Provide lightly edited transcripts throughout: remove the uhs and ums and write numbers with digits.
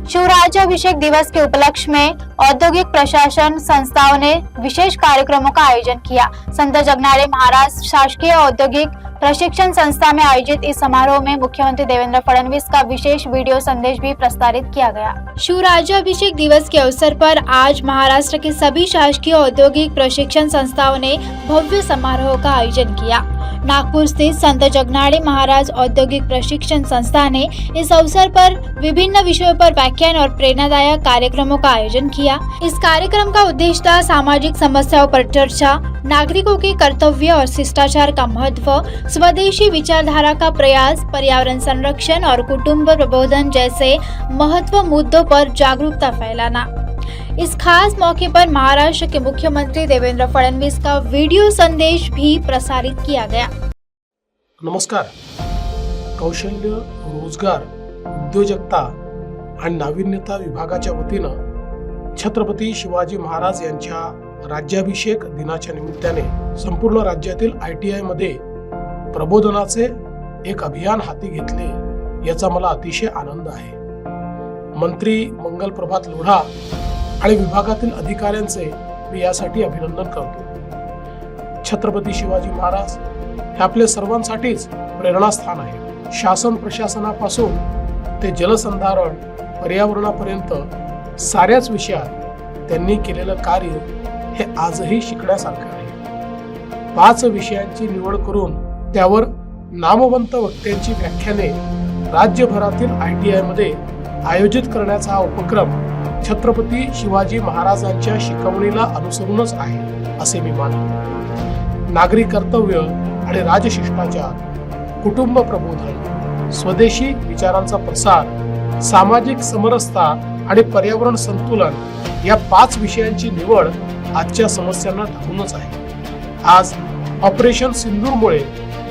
शिवराज्याभिषेक दिवस के उपलक्ष्य में औद्योगिक प्रशासन संस्थाओं ने विशेष कार्यक्रमों का आयोजन किया। संत जगनाड़े महाराज शासकीय औद्योगिक प्रशिक्षण संस्था में आयोजित इस समारोह में मुख्यमंत्री देवेंद्र फडणवीस का विशेष वीडियो संदेश भी प्रसारित किया गया। शिवराज्याभिषेक दिवस के अवसर पर आज महाराष्ट्र के सभी शासकीय औद्योगिक प्रशिक्षण संस्थाओं ने भव्य समारोह का आयोजन किया। नागपुर स्थित संत जगनाड़े महाराज औद्योगिक प्रशिक्षण संस्था ने इस अवसर पर विभिन्न विषयों पर व्याख्यान और प्रेरणादायक कार्यक्रमों का आयोजन किया। इस कार्यक्रम का उद्देश्य था सामाजिक समस्याओं पर चर्चा, नागरिकों के कर्तव्य और शिष्टाचार का महत्व, स्वदेशी विचारधारा का प्रयास, पर्यावरण संरक्षण और कुटुंब प्रबोधन जैसे महत्व मुद्दों पर जागरूकता फैलाना। इस खास मौके पर महाराष्ट्र के मुख्यमंत्री देवेंद्र फडणवीस का वीडियो संदेश भी प्रसारित किया गया। नमस्कार। कौशल्य, रोजगार, उद्योजकता आणि नाविन्यता विभागाच्या वतीनं छत्रपती शिवाजी महाराज यांच्या राज्याभिषेक दिनाच्या निमित्ताने संपूर्ण राज्यातील ITI मध्ये प्रबोधनाचे एक अभियान हाती घेतले, याचा मला अतिशय आनंद आहे। मंत्री मंगल प्रभात लोढा आणि विभागातील अधिकाऱ्यांचे मी यासाठी अभिनंदन करतो। छत्रपती शिवाजी महाराज हे आपल्या सर्वांसाठीच प्रेरणास्थान आहे। शासन प्रशासनापासून ते जलसंधारण पर्यावरणापर्यंत साऱ्याच विषयात त्यांनी केलेलं कार्य हे आजही शिकण्यासारखं आहे। 5 विषयांची निवड करून त्यावर नामवंत वक्त्यांची व्याख्याने राज्यभरातील ITI मध्ये आयोजित करण्याचा हा उपक्रम छत्रपती शिवाजी महाराजांच्या शिकवणीला अनुसरूनच आहे असे मी मानतो। नागरी कर्तव्य आणि राजशिष्टाचार, कुटुंब प्रबोधन, स्वदेशी विचारांचा प्रसार, सामाजिक समरसता आणि पर्यावरण संतुलन या 5 विषयांची निवड आजच्या समस्यांना धरूनच आहे। आज ऑपरेशन सिंदूरमुळे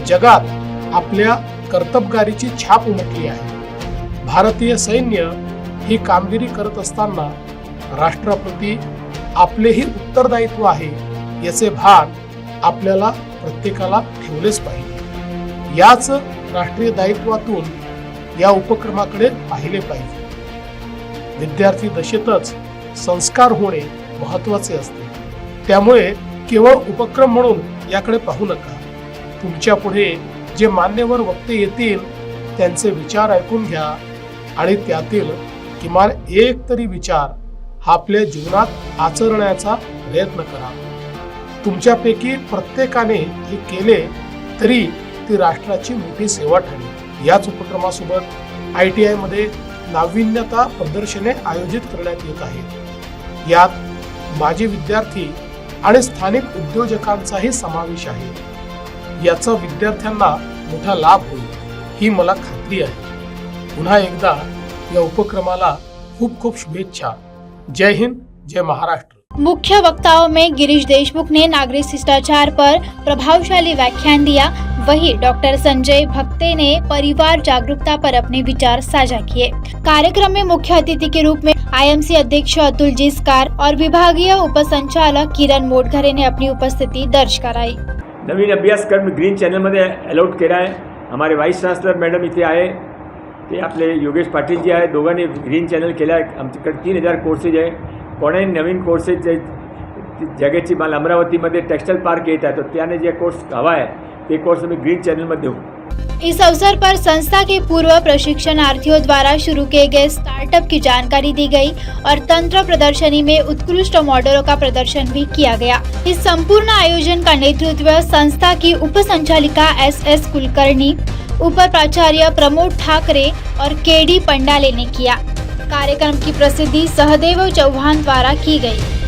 जगात आपल्या कर्तबगारीची छाप उमटली आहे। भारतीय सैन्य ही कामगिरी करत असताना राष्ट्राप्रती आपलेही उत्तरदायित्व आहे याचे भान आपल्याला प्रत्येकाला ठेवलेच पाहिजे। याच राष्ट्रीय दायित्वातून या उपक्रमाकडे पाहिले पाहिजे। विद्यार्थी दशेतच संस्कार होणे महत्त्वाचे असते, त्यामुळे केवळ उपक्रम म्हणून याकडे पाहू नका। तुमच्या पुढे जे मान्यवर वक्ते येतील त्यांचे विचार ऐकून घ्या आणि त्यातील किमान एक तरी विचार आपल्या जीवनात आचरण्याचा प्रयत्न करा। तुमच्यापैकी प्रत्येकाने हे केले तरी ती राष्ट्राची मोठी सेवा ठरेल। याच उपक्रमासोबत ITI मध्ये नाविन्यता प्रदर्शने आयोजित करण्यात येत आहेत। यात माजी विद्यार्थी आणि स्थानिक उद्योजकांचाही समावेश आहे। याचा विद्यार्थ्यांना मोठा लाभ होईल ही मला खात्री आहे। पुन्हा एकदा या उपक्रमाला खूप खूप शुभेच्छा। जय हिंद, जय महाराष्ट्र। मुख्य वक्ताओं में गिरीश देशमुख ने नागरिक शिष्टाचार पर प्रभावशाली व्याख्यान दिया। वहीं डॉक्टर संजय भक्ते ने परिवार जागरूकता पर अपने विचार साझा किए। कार्यक्रम में मुख्य अतिथि के रूप में IMC अध्यक्ष अतुल जिस्कार और विभागीय उपसंचालक किरण मोटघरे ने अपनी उपस्थिति दर्ज कराई। नवीन अभ्यासक्रम ग्रीन चॅनलमध्ये अलॉट केला आहे। हमारे वाइस चान्सलर मॅडम इथे आहे, ते आपले योगेश पाटील जी आहे, दोघांनी ग्रीन चॅनल केला आहे। आमच्याकडे 3000 कोर्सेज आहे। कोणाही नवीन कोर्सेज जगाची माल अमरावतीमध्ये टेक्सटाइल पार्क येत आहे, तो त्याने जे कोर्स हवा आहे ते कोर्स आम्ही ग्रीन चैनल में देऊ। इस अवसर पर संस्था के पूर्व प्रशिक्षणार्थियों द्वारा शुरू किए गए स्टार्टअप की जानकारी दी गई और तंत्र प्रदर्शनी में उत्कृष्ट मॉडलों का प्रदर्शन भी किया गया। इस संपूर्ण आयोजन का नेतृत्व संस्था की उपसंचालिका SS कुलकर्णी, उप प्राचार्य प्रमोद ठाकरे और KD पंडाले ने किया। कार्यक्रम की प्रसिद्धि सहदेव चौहान द्वारा की गई।